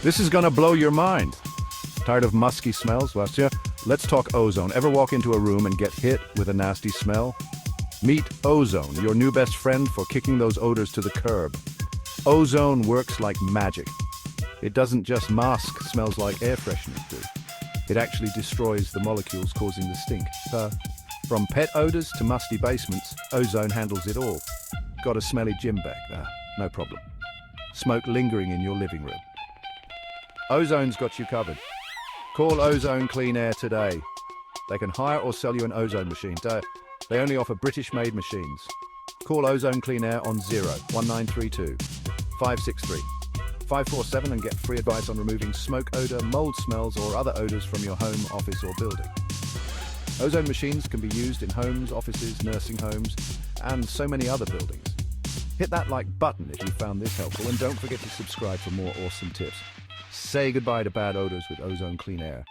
This is gonna blow your mind. Tired of musky smells? Well, yeah, let's talk ozone. Ever walk into a room and get hit with a nasty smell? Meet Ozone, your new best friend for kicking those odors to the curb. Ozone works like magic. It doesn't just mask smells like air fresheners do. It actually destroys the molecules causing the stink. From pet odors to musty basements, Ozone handles it all. Got a smelly gym bag there? No problem. Smoke lingering in your living room? Ozone's got you covered. Call Ozone Clean Air today. They can hire or sell you an ozone machine. They only offer British-made machines. Call Ozone Clean Air on 01932 563 547 and get free advice on removing smoke odor, mold smells, or other odors from your home, office, or building. Ozone machines can be used in homes, offices, nursing homes, and so many other buildings. Hit that like button if you found this helpful, and don't forget to subscribe for more awesome tips. Say goodbye to bad odors with Ozone Clean Air.